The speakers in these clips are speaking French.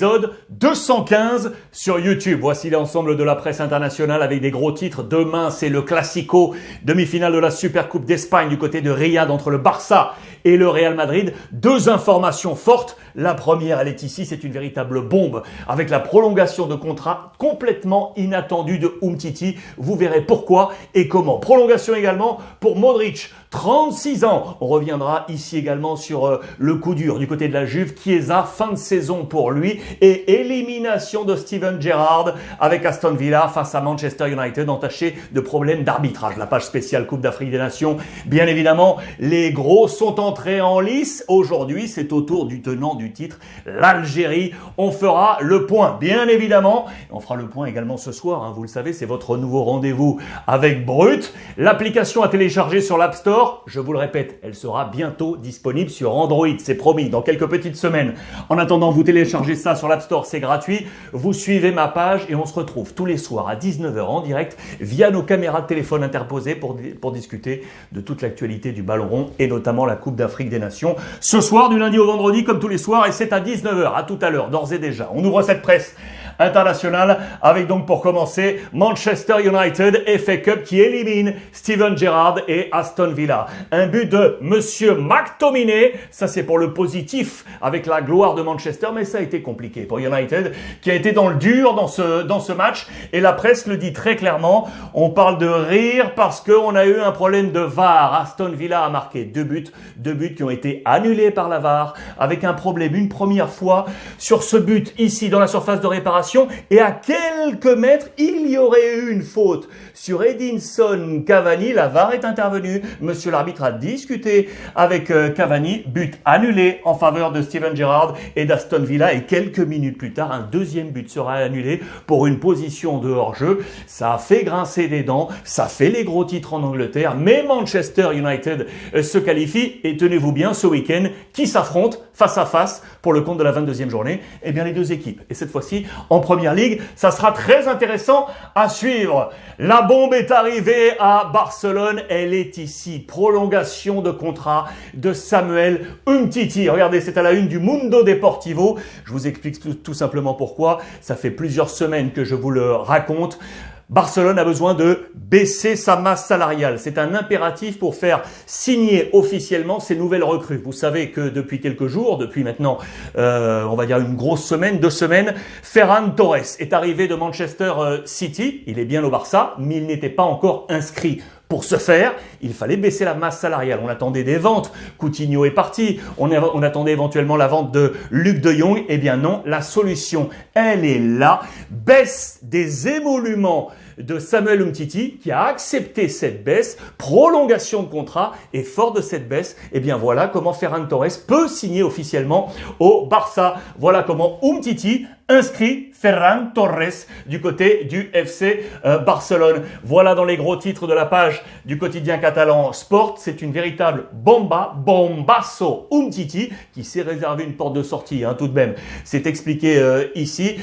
épisode 215 sur YouTube. Voici l'ensemble de la presse internationale avec des gros titres. Demain, c'est le Classico, demi-finale de la Supercoupe d'Espagne du côté de Riyad entre le Barça et le Real Madrid. Deux informations fortes. La première, elle est ici, c'est une véritable bombe avec la prolongation de contrat complètement inattendue de Umtiti. Vous verrez pourquoi et comment. Prolongation également pour Modric, 36 ans. On reviendra ici également sur le coup dur du côté de la Juve. Chiesa, fin de saison pour lui et élimination de Steven Gerrard avec Aston Villa face à Manchester United entaché de problèmes d'arbitrage. La page spéciale Coupe d'Afrique des Nations. Bien évidemment, les gros sont entrés en lice. Aujourd'hui, c'est au tour du tenant du titre, l'Algérie. On fera le point, bien évidemment. On fera le point également ce soir. Vous le savez, c'est votre nouveau rendez-vous avec Brut. L'application à télécharger sur l'App Store. Je vous le répète, elle sera bientôt disponible sur Android. C'est promis, dans quelques petites semaines. En attendant, vous téléchargez ça sur l'App Store, c'est gratuit. Vous suivez ma page et on se retrouve tous les soirs à 19h en direct via nos caméras de téléphone interposées pour discuter de toute l'actualité du ballon rond et notamment la Coupe d'Afrique des Nations. Ce soir, du lundi au vendredi, comme tous les soirs, et c'est à 19h. À tout à l'heure, d'ores et déjà. On ouvre cette presse internationale avec donc pour commencer Manchester United FA Cup qui élimine Steven Gerrard et Aston Villa. Un but de Monsieur McTominay, ça c'est pour le positif avec la gloire de Manchester, mais ça a été compliqué pour United qui a été dans le dur dans ce match et la presse le dit très clairement. On parle de rire parce qu'on a eu un problème de VAR. Aston Villa a marqué deux buts qui ont été annulés par la VAR avec un problème une première fois sur ce but ici dans la surface de réparation. Et à quelques mètres, il y aurait eu une faute sur Edinson Cavani. La VAR est intervenue. Monsieur l'arbitre a discuté avec Cavani. But annulé en faveur de Steven Gerrard et d'Aston Villa. Et quelques minutes plus tard, un deuxième but sera annulé pour une position de hors-jeu. Ça a fait grincer des dents. Ça fait les gros titres en Angleterre. Mais Manchester United se qualifie. Et tenez-vous bien, ce week-end, qui s'affrontent face à face pour le compte de la 22e journée? Eh bien, les deux équipes. Et cette fois-ci, en Première Ligue, ça sera très intéressant à suivre. La bombe est arrivée à Barcelone. Elle est ici. Prolongation de contrat de Samuel Umtiti. Regardez, c'est à la une du Mundo Deportivo. Je vous explique tout simplement pourquoi. Ça fait plusieurs semaines que je vous le raconte. Barcelone a besoin de baisser sa masse salariale. C'est un impératif pour faire signer officiellement ces nouvelles recrues. Vous savez que depuis quelques jours, depuis maintenant, on va dire une grosse semaine, 2 semaines, Ferran Torres est arrivé de Manchester City. Il est bien au Barça, mais il n'était pas encore inscrit. Pour ce faire, il fallait baisser la masse salariale. On attendait des ventes. Coutinho est parti. On attendait éventuellement la vente de Luc de Jong. Eh bien non, la solution, elle est là. Baisse des émoluments de Samuel Umtiti qui a accepté cette baisse, prolongation de contrat et fort de cette baisse, eh bien voilà comment Ferran Torres peut signer officiellement au Barça. Voilà comment Umtiti inscrit Ferran Torres du côté du FC Barcelone. Voilà dans les gros titres de la page du quotidien catalan Sport. C'est une véritable bombasso Umtiti qui s'est réservé une porte de sortie tout de même. C'est expliqué ici.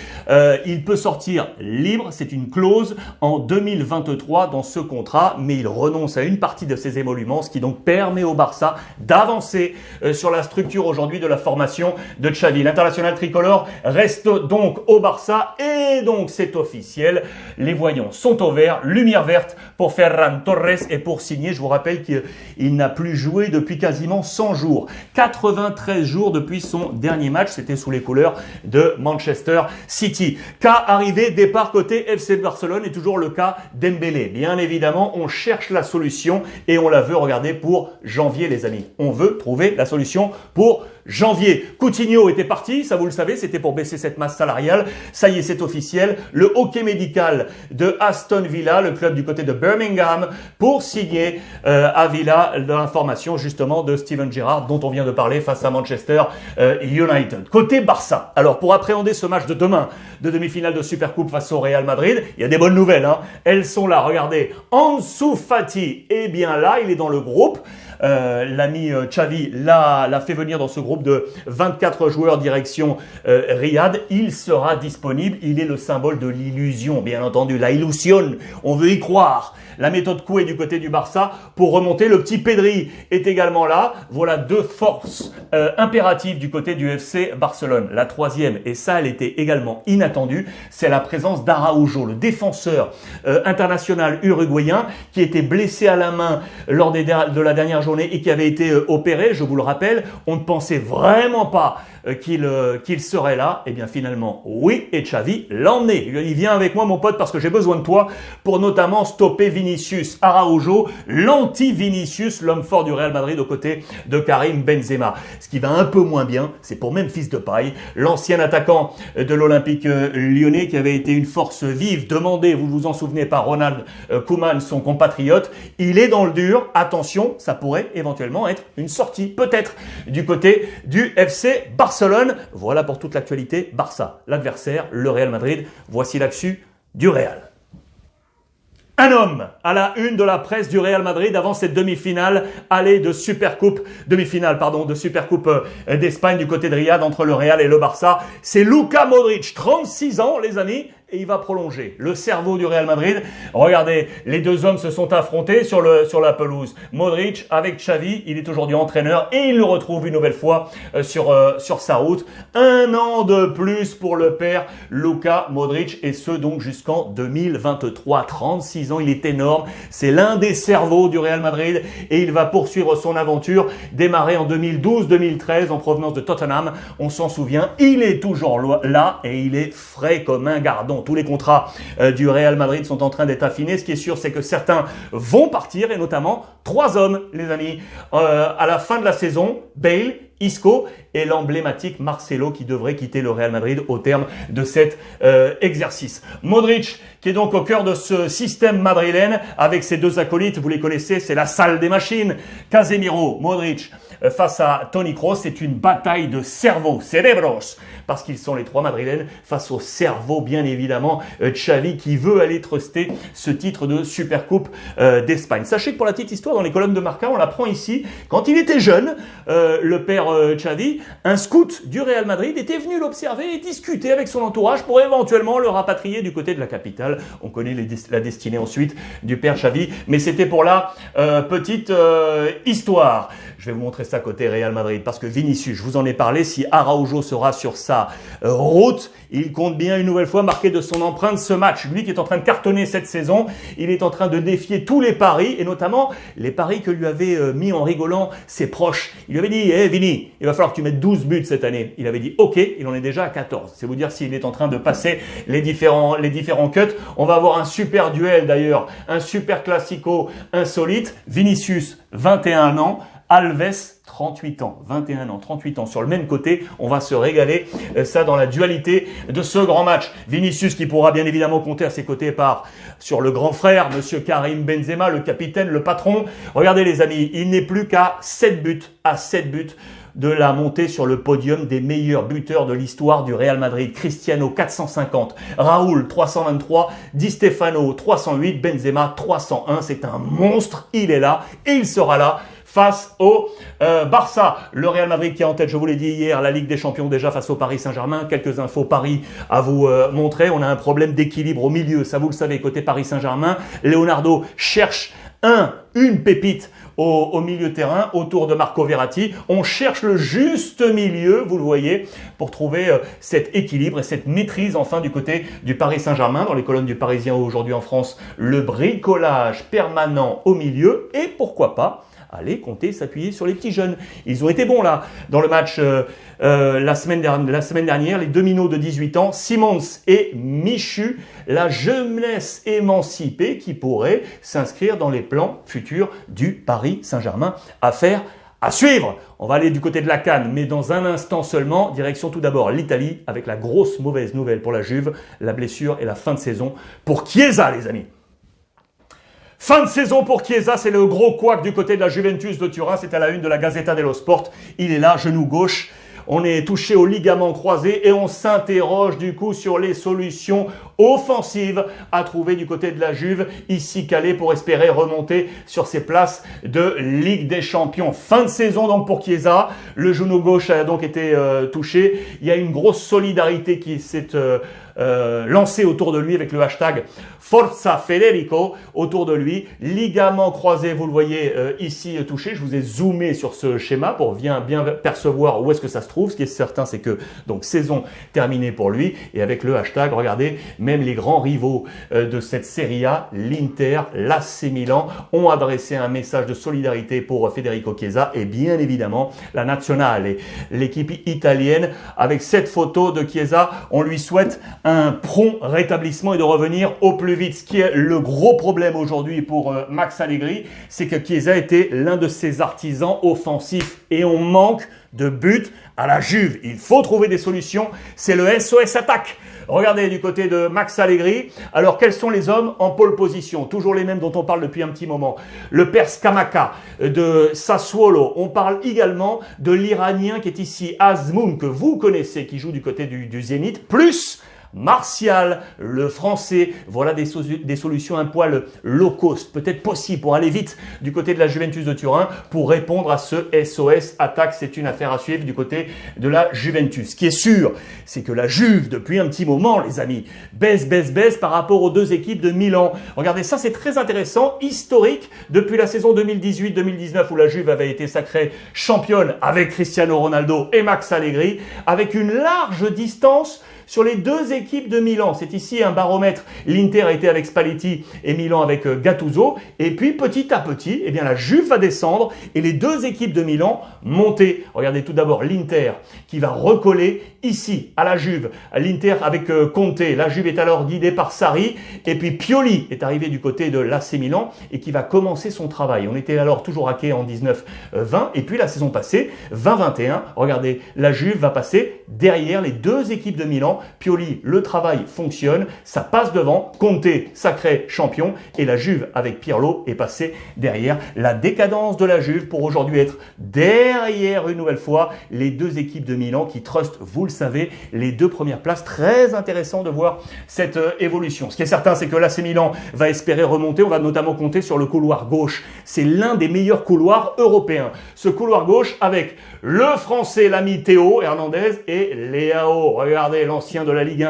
Il peut sortir libre. C'est une clause en 2023 dans ce contrat, mais il renonce à une partie de ses émoluments, ce qui donc permet au Barça d'avancer sur la structure aujourd'hui de la formation de Xavi. L'international tricolore reste donc au Barça et donc c'est officiel. Les voyants sont au vert, lumière verte pour Ferran Torres et pour signer. Je vous rappelle qu'il n'a plus joué depuis quasiment 100 jours. 93 jours depuis son dernier match. C'était sous les couleurs de Manchester City. Cas arrivé, départ côté FC Barcelone et toujours le cas Dembélé. Bien évidemment, on cherche la solution et on la veut, regardez, pour janvier les amis. On veut trouver la solution pour janvier. Coutinho était parti, ça vous le savez, c'était pour baisser cette masse salariale. Ça y est, c'est officiel. Le hockey médical de Aston Villa, le club du côté de Birmingham, pour signer à Villa l'information justement de Steven Gerrard dont on vient de parler face à Manchester United. Côté Barça, alors pour appréhender ce match de demain de demi-finale de Supercoupe face au Real Madrid, il y a des bonnes nouvelles. Elles sont là, regardez. Ansu Fati, eh bien là, il est dans le groupe. L'ami Xavi l'a fait venir dans ce groupe groupe de 24 joueurs direction Riyad. Il sera disponible. Il est le symbole de l'illusion, bien entendu. La illusion, on veut y croire. La méthode Coué du côté du Barça pour remonter. Le petit Pedri est également là. Voilà deux forces impératives du côté du FC Barcelone. La troisième, et ça elle était également inattendue, c'est la présence d'Araujo, le défenseur international uruguayen qui était blessé à la main lors de la dernière journée et qui avait été opéré. Je vous le rappelle, on ne pensait vraiment pas qu'il serait là. Et bien finalement, oui, et Xavi l'a emmené. Il lui a dit, viens avec moi mon pote parce que j'ai besoin de toi pour notamment stopper Vinicius Araujo, l'anti-Vinicius, l'homme fort du Real Madrid aux côtés de Karim Benzema. Ce qui va un peu moins bien, c'est pour Memphis Depay, l'ancien attaquant de l'Olympique lyonnais qui avait été une force vive, demandée, vous vous en souvenez, par Ronald Koeman, son compatriote. Il est dans le dur. Attention, ça pourrait éventuellement être une sortie, peut-être, du côté du FC Barcelone. Voilà pour toute l'actualité. Barça, l'adversaire, le Real Madrid. Voici l'actu du Real. Un homme à la une de la presse du Real Madrid avant cette demi-finale de Supercoupe d'Espagne du côté de Riyad entre le Real et le Barça. C'est Luka Modric, 36 ans les amis. Et il va prolonger. Le cerveau du Real Madrid. Regardez, les deux hommes se sont affrontés sur la pelouse. Modric avec Xavi, il est aujourd'hui entraîneur et il le retrouve une nouvelle fois sur sa route. Un an de plus pour le père Luka Modric et ce donc jusqu'en 2023. 36 ans, il est énorme. C'est l'un des cerveaux du Real Madrid et il va poursuivre son aventure démarrée en 2012-2013 en provenance de Tottenham. On s'en souvient, il est toujours là et il est frais comme un gardon. Tous les contrats du Real Madrid sont en train d'être affinés. Ce qui est sûr, c'est que certains vont partir, et notamment 3 hommes, les amis. À la fin de la saison, Bale, Isco et l'emblématique Marcelo qui devrait quitter le Real Madrid au terme de cet exercice. Modric qui est donc au cœur de ce système madrilène avec ses deux acolytes, vous les connaissez, c'est la salle des machines. Casemiro, Modric face à Toni Kroos, c'est une bataille de cerveaux, cerebros, parce qu'ils sont les 3 madrilènes face au cerveau bien évidemment Xavi qui veut aller truster ce titre de Supercoupe d'Espagne. Sachez que pour la petite histoire, dans les colonnes de Marca, on l'apprend ici, quand il était jeune, le père Xavi, un scout du Real Madrid était venu l'observer et discuter avec son entourage pour éventuellement le rapatrier du côté de la capitale. On connaît la destinée ensuite du père Xavi, mais c'était pour la petite histoire. Je vais vous montrer ça côté Real Madrid parce que Vinicius, je vous en ai parlé, si Araujo sera sur sa route, il compte bien une nouvelle fois marquer de son empreinte ce match. Lui qui est en train de cartonner cette saison, il est en train de défier tous les paris et notamment les paris que lui avaient mis en rigolant ses proches. Il lui avait dit, Vini, il va falloir que tu mettes 12 buts cette année. Il avait dit, ok, il en est déjà à 14. C'est vous dire s'il est en train de passer les différents cuts. On va avoir un super duel d'ailleurs, un super classico insolite. Vinicius, 21 ans. Alves, 38 ans, 21 ans, 38 ans sur le même côté. On va se régaler, ça dans la dualité de ce grand match. Vinicius qui pourra bien évidemment compter à ses côtés sur le grand frère, monsieur Karim Benzema, le capitaine, le patron. Regardez les amis, il n'est plus qu'à 7 buts, de la montée sur le podium des meilleurs buteurs de l'histoire du Real Madrid. Cristiano 450, Raúl 323, Di Stefano 308, Benzema 301. C'est un monstre, il est là et il sera là face au Barça. Le Real Madrid qui est en tête, je vous l'ai dit hier, la Ligue des Champions déjà face au Paris Saint-Germain. Quelques infos Paris à vous montrer. On a un problème d'équilibre au milieu, ça vous le savez, côté Paris Saint-Germain. Leonardo cherche une pépite au milieu terrain, autour de Marco Verratti. On cherche le juste milieu, vous le voyez, pour trouver cet équilibre et cette maîtrise enfin du côté du Paris Saint-Germain. Dans les colonnes du Parisien aujourd'hui en France, le bricolage permanent au milieu et pourquoi pas aller compter, s'appuyer sur les petits jeunes. Ils ont été bons là dans le match la semaine dernière, les 2 minots de 18 ans, Simons et Michu, la jeunesse émancipée qui pourrait s'inscrire dans les plans futurs du Paris Saint-Germain. Affaire à suivre. On va aller du côté de la CAN, mais dans un instant seulement. Direction tout d'abord l'Italie avec la grosse mauvaise nouvelle pour la Juve, la blessure et la fin de saison pour Chiesa les amis. Fin de saison pour Chiesa, c'est le gros couac du côté de la Juventus de Turin. C'est à la une de la Gazzetta dello Sport. Il est là, genou gauche. On est touché au ligament croisé et on s'interroge du coup sur les solutions offensive à trouver du côté de la Juve, ici calée pour espérer remonter sur ses places de Ligue des Champions. Fin de saison donc pour Chiesa, le genou gauche a donc été touché. Il y a une grosse solidarité qui s'est lancé autour de lui avec le hashtag Forza Federico autour de lui. Ligament croisé, vous le voyez ici touché. Je vous ai zoomé sur ce schéma pour bien percevoir où est-ce que ça se trouve. Ce qui est certain, c'est que donc saison terminée pour lui. Et avec le hashtag, regardez, même les grands rivaux de cette Serie A, l'Inter, l'AC Milan, ont adressé un message de solidarité pour Federico Chiesa et bien évidemment la Nazionale, l'équipe italienne. Avec cette photo de Chiesa, on lui souhaite un prompt rétablissement et de revenir au plus vite. Ce qui est le gros problème aujourd'hui pour Max Allegri, c'est que Chiesa était l'un de ses artisans offensifs et on manque de buts à la Juve. Il faut trouver des solutions. C'est le SOS attaque. Regardez du côté de Max Allegri. Alors, quels sont les hommes en pole position? Toujours les mêmes dont on parle depuis un petit moment. Le père Scamacca de Sassuolo. On parle également de l'Iranien qui est ici, Azmoun, que vous connaissez, qui joue du côté du Zénith, plus Martial, le français. Voilà des solutions un poil low cost, peut-être possible pour aller vite du côté de la Juventus de Turin pour répondre à ce SOS attaque. C'est une affaire à suivre du côté de la Juventus. Ce qui est sûr, c'est que la Juve, depuis un petit moment, les amis, baisse par rapport aux deux équipes de Milan. Regardez ça, c'est très intéressant, historique, depuis la saison 2018-2019 où la Juve avait été sacrée championne avec Cristiano Ronaldo et Max Allegri, avec une large distance sur les deux équipes de Milan. C'est ici un baromètre. L'Inter a été avec Spalletti et Milan avec Gattuso. Et puis petit à petit, eh bien, la Juve va descendre et les deux équipes de Milan monter. Regardez tout d'abord l'Inter qui va recoller ici à la Juve. L'Inter avec Conte. La Juve est alors guidée par Sarri. Et puis Pioli est arrivé du côté de l'AC Milan et qui va commencer son travail. On était alors toujours à quai en 19-20. Et puis la saison passée, 20-21, regardez, la Juve va passer derrière les deux équipes de Milan. Pioli, le travail fonctionne, ça passe devant, Conte, sacré champion, et la Juve avec Pirlo est passée derrière. La décadence de la Juve pour aujourd'hui être derrière une nouvelle fois les deux équipes de Milan qui trustent, vous le savez, les deux premières places. Très intéressant de voir cette évolution. Ce qui est certain, c'est que l'AC Milan va espérer remonter. On va notamment compter sur le couloir gauche. C'est l'un des meilleurs couloirs européens. Ce couloir gauche avec le français, l'ami Théo Hernandez et Leao. Regardez l'ancien de la Ligue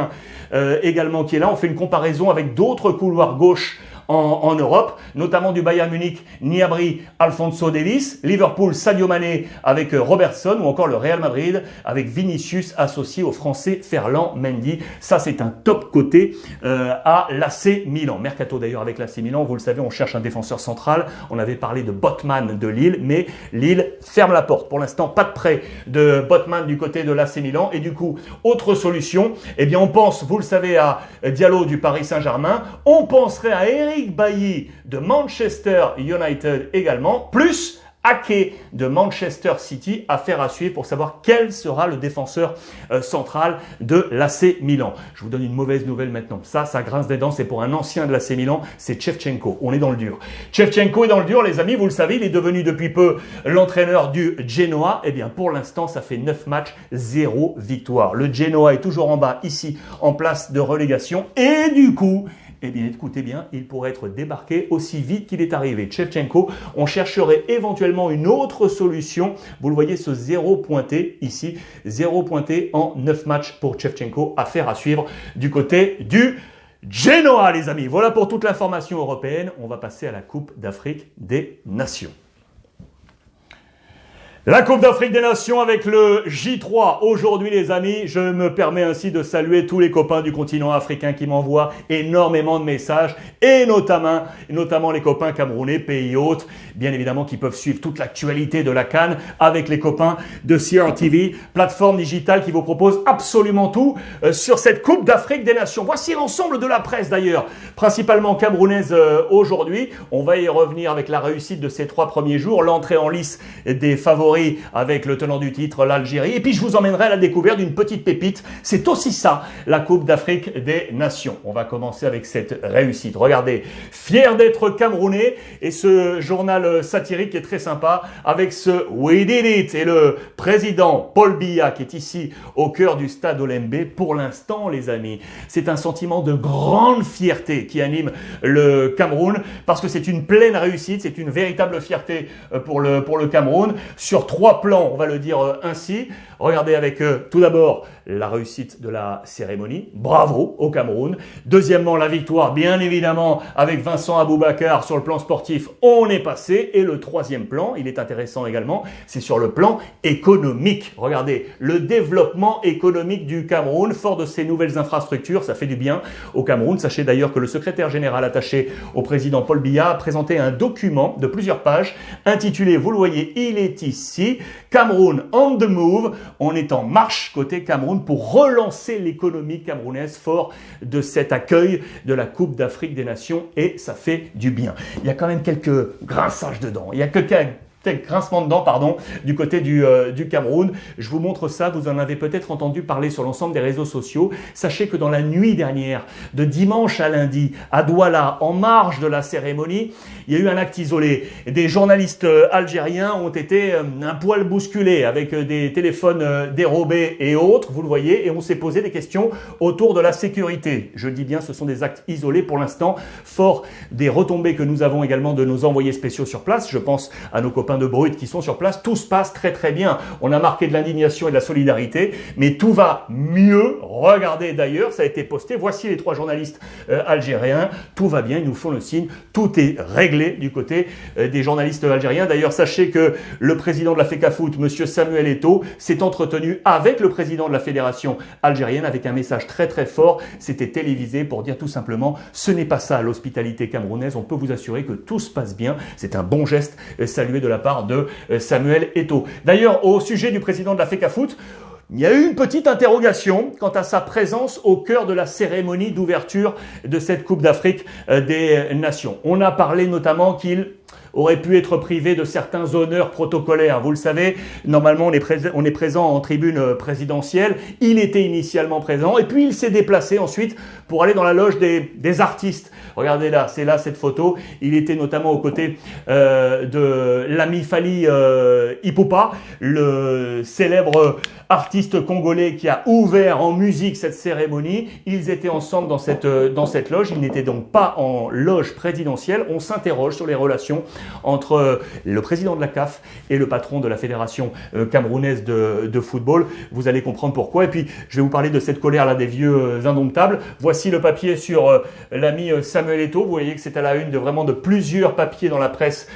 1 également qui est là. On fait une comparaison avec d'autres couloirs gauche en Europe, notamment du Bayern Munich, Gnabry, Alphonso Davies, Liverpool, Sadio Mané avec Robertson ou encore le Real Madrid avec Vinicius associé au français Ferland Mendy. Ça, c'est un top côté à l'AC Milan. Mercato d'ailleurs avec l'AC Milan, vous le savez, on cherche un défenseur central. On avait parlé de Botman de Lille, mais Lille ferme la porte. Pour l'instant, pas de prêt de Botman du côté de l'AC Milan. Et du coup, autre solution, eh bien, on pense, vous le savez, à Diallo du Paris Saint-Germain. On penserait à Eric Bailly de Manchester United également, plus Ake de Manchester City. Affaire à suivre pour savoir quel sera le défenseur central de l'AC Milan. Je vous donne une mauvaise nouvelle maintenant. Ça grince des dents, c'est pour un ancien de l'AC Milan, c'est Shevchenko. On est dans le dur. Shevchenko est dans le dur, les amis, vous le savez, il est devenu depuis peu l'entraîneur du Genoa. Eh bien, pour l'instant, ça fait 9 matchs, 0 victoire. Le Genoa est toujours en bas, ici, en place de relégation. Et du coup, eh bien, écoutez bien, il pourrait être débarqué aussi vite qu'il est arrivé. Shevchenko, on chercherait éventuellement une autre solution. Vous le voyez, ce 0 pointé ici, 0 pointé en 9 matchs pour Shevchenko. Affaire à suivre du côté du Genoa, les amis. Voilà pour toute l'information européenne. On va passer à la Coupe d'Afrique des Nations. La Coupe d'Afrique des Nations avec le J3. Aujourd'hui, les amis, je me permets ainsi de saluer tous les copains du continent africain qui m'envoient énormément de messages et notamment les copains camerounais, pays hôtes, bien évidemment, qui peuvent suivre toute l'actualité de la CAN avec les copains de CRTV, plateforme digitale qui vous propose absolument tout sur cette Coupe d'Afrique des Nations. Voici l'ensemble de la presse d'ailleurs, principalement camerounaise aujourd'hui. On va y revenir avec la réussite de ces 3 premiers jours, l'entrée en lice des favoris favori avec le tenant du titre, l'Algérie. Et puis je vous emmènerai à la découverte d'une petite pépite. C'est aussi ça, la Coupe d'Afrique des Nations. On va commencer avec cette réussite. Regardez, fier d'être Camerounais, et ce journal satirique est très sympa avec ce We Did It et le président Paul Biya qui est ici au cœur du stade Olembe. Pour l'instant, les amis, c'est un sentiment de grande fierté qui anime le Cameroun parce que c'est une pleine réussite, c'est une véritable fierté pour le Cameroun sur 3 plans, on va le dire ainsi. Regardez avec tout d'abord la réussite de la cérémonie, bravo au Cameroun. Deuxièmement, la victoire, bien évidemment, avec Vincent Aboubakar sur le plan sportif, on est passé. Et le troisième plan, il est intéressant également, c'est sur le plan économique. Regardez, le développement économique du Cameroun, fort de ces nouvelles infrastructures, ça fait du bien au Cameroun. Sachez d'ailleurs que le secrétaire général attaché au président Paul Biya a présenté un document de plusieurs pages intitulé, vous le voyez, il est ici, Cameroun on the move. On est en marche côté Cameroun pour relancer l'économie camerounaise fort de cet accueil de la Coupe d'Afrique des Nations et ça fait du bien. Il y a quand même quelques grinçages dedans. Il y a quelques grincement de dents, pardon, du côté du Cameroun. Je vous montre ça, vous en avez peut-être entendu parler sur l'ensemble des réseaux sociaux. Sachez que dans la nuit dernière, de dimanche à lundi, à Douala, en marge de la cérémonie, il y a eu un acte isolé. Des journalistes algériens ont été un poil bousculés avec des téléphones dérobés et autres, vous le voyez, et on s'est posé des questions autour de la sécurité. Je dis bien, ce sont des actes isolés pour l'instant, fort des retombées que nous avons également de nos envoyés spéciaux sur place. Je pense à nos copains de Brut qui sont sur place, tout se passe très très bien. On a marqué de l'indignation et de la solidarité, mais tout va mieux. Regardez d'ailleurs, ça a été posté. Voici les 3 journalistes algériens. Tout va bien, ils nous font le signe. Tout est réglé du côté des journalistes algériens. D'ailleurs, sachez que le président de la FECAFOOT, monsieur Samuel Eto'o, s'est entretenu avec le président de la fédération algérienne avec un message très très fort. C'était télévisé pour dire tout simplement, ce n'est pas ça l'hospitalité camerounaise. On peut vous assurer que tout se passe bien. C'est un bon geste salué de la part de Samuel Eto'o. D'ailleurs, au sujet du président de la FECAFOOT, il y a eu une petite interrogation quant à sa présence au cœur de la cérémonie d'ouverture de cette Coupe d'Afrique des Nations. On a parlé notamment qu'il aurait pu être privé de certains honneurs protocolaires. Vous le savez, normalement on est présent en tribune présidentielle. Il était initialement présent et puis il s'est déplacé ensuite pour aller dans la loge des artistes. Regardez là, c'est là cette photo. Il était notamment aux côtés de l'ami Fally Ipupa, le célèbre artiste congolais qui a ouvert en musique cette cérémonie. Ils étaient ensemble dans cette loge. Ils n'étaient donc pas en loge présidentielle. On s'interroge sur les relations entre le président de la CAF et le patron de la fédération camerounaise de football. Vous allez comprendre pourquoi. Et puis, je vais vous parler de cette colère-là des vieux indomptables. Voici le papier sur l'ami Samuel Eto'o. Vous voyez que c'est à la une de plusieurs papiers dans la presse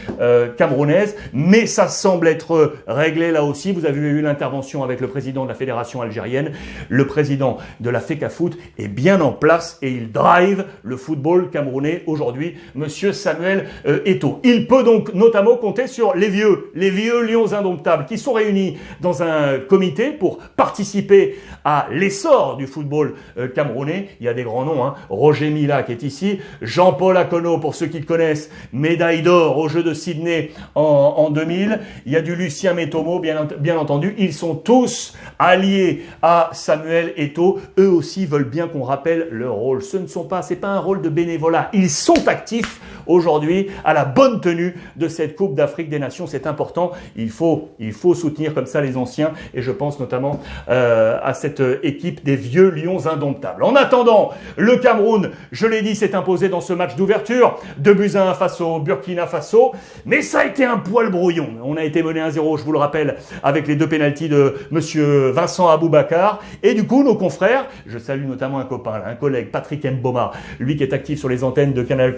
camerounaise. Mais ça semble être réglé là aussi. Vous avez eu l'intervention avec le président de la fédération algérienne. Le président de la FECAFOOT est bien en place et il drive le football camerounais aujourd'hui, monsieur Samuel Eto'o. Il peut donc notamment compter sur les vieux lions indomptables qui sont réunis dans un comité pour participer à l'essor du football camerounais. Il y a des grands noms, hein. Roger Mila qui est ici, Jean-Paul Akono pour ceux qui le connaissent, médaille d'or aux Jeux de Sydney en 2000. Il y a du Lucien Métomo, bien entendu. Ils sont tous alliés à Samuel Eto'o. Eux aussi veulent bien qu'on rappelle leur rôle. C'est pas un rôle de bénévolat. Ils sont actifs aujourd'hui à la bonne tenue de cette Coupe d'Afrique des Nations. C'est important. Il faut soutenir comme ça les anciens et je pense notamment à cette équipe des vieux lions indomptables. En attendant, le Cameroun, je l'ai dit, s'est imposé dans ce match d'ouverture. 2-1 face au Burkina Faso. Mais ça a été un poil brouillon. On a été mené 1-0, je vous le rappelle, avec les 2 pénaltys de monsieur Vincent Aboubakar. Et du coup, nos confrères, je salue notamment un copain, un collègue, Patrick Mboma, lui qui est actif sur les antennes de Canal+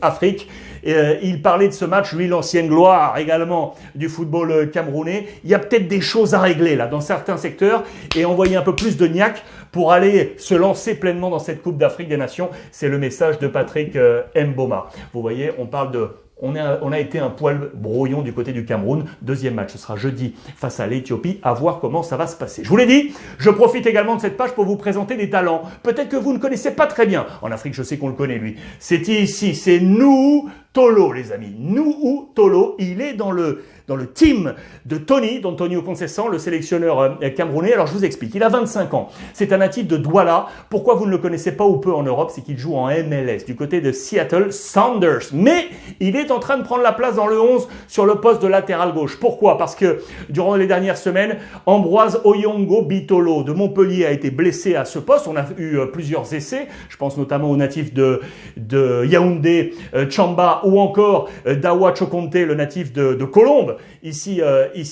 Afrique. Il parlait de ce match, lui l'ancienne gloire également du football camerounais. Il y a peut-être des choses à régler là dans certains secteurs et envoyer un peu plus de niaque pour aller se lancer pleinement dans cette Coupe d'Afrique des Nations. C'est le message de Patrick Mboma. Vous voyez, on a été un poil brouillon du côté du Cameroun. Deuxième match, ce sera jeudi face à l'Éthiopie. À voir comment ça va se passer. Je vous l'ai dit, je profite également de cette page pour vous présenter des talents. Peut-être que vous ne connaissez pas très bien. En Afrique, je sais qu'on le connaît, lui. C'est ici, c'est Nuhu Tolo, les amis. Nuhu Tolo, il est dans le dans le team de Tony, d'Antonio Conceição, le sélectionneur camerounais. Alors je vous explique, il a 25 ans, c'est un natif de Douala. Pourquoi vous ne le connaissez pas ou peu en Europe? C'est qu'il joue en MLS du côté de Seattle Sounders. Mais il est en train de prendre la place dans le 11 sur le poste de latéral gauche. Pourquoi? Parce que durant les dernières semaines, Ambroise Oyongo Bitolo de Montpellier a été blessé à ce poste. On a eu plusieurs essais, je pense notamment au natif de Yaoundé, Chamba, ou encore Dawa Chokonte, le natif de Colombes, ici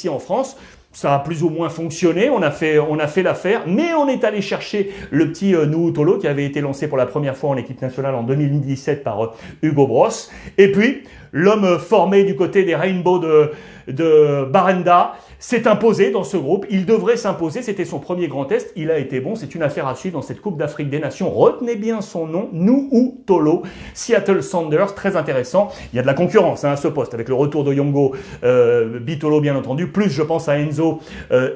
en France. Ça a plus ou moins fonctionné, on a fait l'affaire, mais on est allé chercher le petit Nuhu Tolo qui avait été lancé pour la première fois en équipe nationale en 2017 par Hugo Bross. Et puis, l'homme formé du côté des Rainbows de Barenda s'est imposé dans ce groupe. Il devrait s'imposer, c'était son premier grand test. Il a été bon, c'est une affaire à suivre dans cette Coupe d'Afrique des Nations. Retenez bien son nom, Nuhu Tolo, Seattle Sounders, très intéressant. Il y a de la concurrence à ce poste, avec le retour de Yongo Bitolo bien entendu, plus je pense à Enzo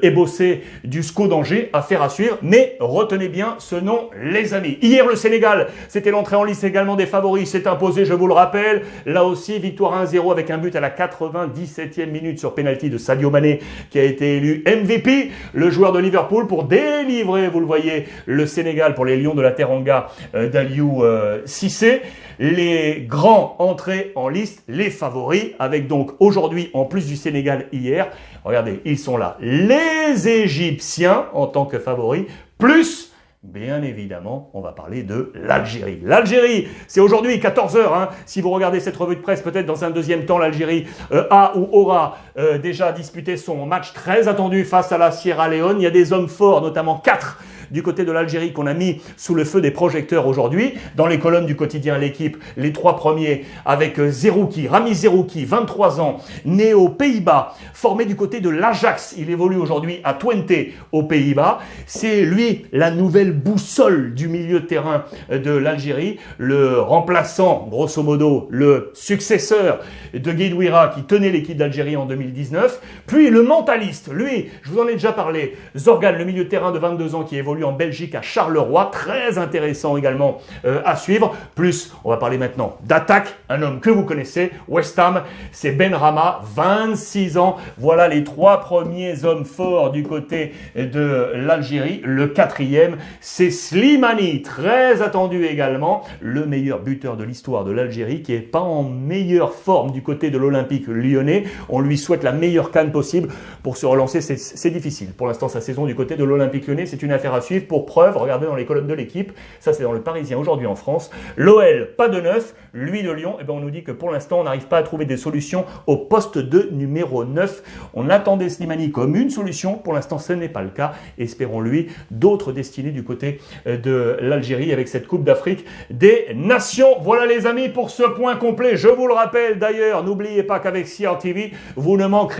Ebossé du SCO d'Angers, affaire à suivre. Mais retenez bien ce nom, les amis. Hier, le Sénégal, c'était l'entrée en liste également des favoris, s'est imposé, je vous le rappelle. Là aussi, victoire 1-0 avec un but à la 97e minute sur penalty de Sadio Mané, qui a été élu MVP, le joueur de Liverpool, pour délivrer, vous le voyez, le Sénégal pour les Lions de la Teranga d'Aliou Cissé. Les grands entrés en liste, les favoris, avec donc aujourd'hui, en plus du Sénégal hier, regardez, ils sont là, les Égyptiens en tant que favoris, plus... bien évidemment, on va parler de l'Algérie. L'Algérie, c'est aujourd'hui 14h. Si vous regardez cette revue de presse, peut-être dans un deuxième temps, l'Algérie a ou aura déjà disputé son match très attendu face à la Sierra Leone. Il y a des hommes forts, notamment 4 du côté de l'Algérie qu'on a mis sous le feu des projecteurs aujourd'hui. Dans les colonnes du quotidien L'équipe, les 3 premiers avec Zerouki, Rami Zerouki, 23 ans, né aux Pays-Bas, formé du côté de l'Ajax. Il évolue aujourd'hui à Twente aux Pays-Bas. C'est lui la nouvelle boussole du milieu de terrain de l'Algérie, le remplaçant, grosso modo, le successeur de Guedouira qui tenait l'équipe d'Algérie en 2019. Puis le mentaliste, lui, je vous en ai déjà parlé, Zorgan, le milieu de terrain de 22 ans qui évolue en Belgique à Charleroi, très intéressant également à suivre. Plus, on va parler maintenant d'attaque, un homme que vous connaissez, West Ham, c'est Benrahma, 26 ans. Voilà les 3 premiers hommes forts du côté de l'Algérie. Le 4e, c'est Slimani, très attendu également, le meilleur buteur de l'histoire de l'Algérie, qui est pas en meilleure forme du côté de l'Olympique lyonnais. On lui souhaite la meilleure canne possible pour se relancer. C'est difficile. Pour l'instant, sa saison du côté de l'Olympique lyonnais, c'est une affaire à suivre. Pour preuve, regardez dans les colonnes de l'équipe, ça c'est dans le Parisien aujourd'hui en France. L'OL, pas de neuf. Lui de Lyon, on nous dit que pour l'instant, on n'arrive pas à trouver des solutions au poste de numéro 9. On attendait Slimani comme une solution. Pour l'instant, ce n'est pas le cas. Espérons-lui d'autres destinées du côté de l'Algérie avec cette Coupe d'Afrique des Nations. Voilà les amis pour ce point complet. Je vous le rappelle d'ailleurs, n'oubliez pas qu'avec CRTV, vous ne manquerez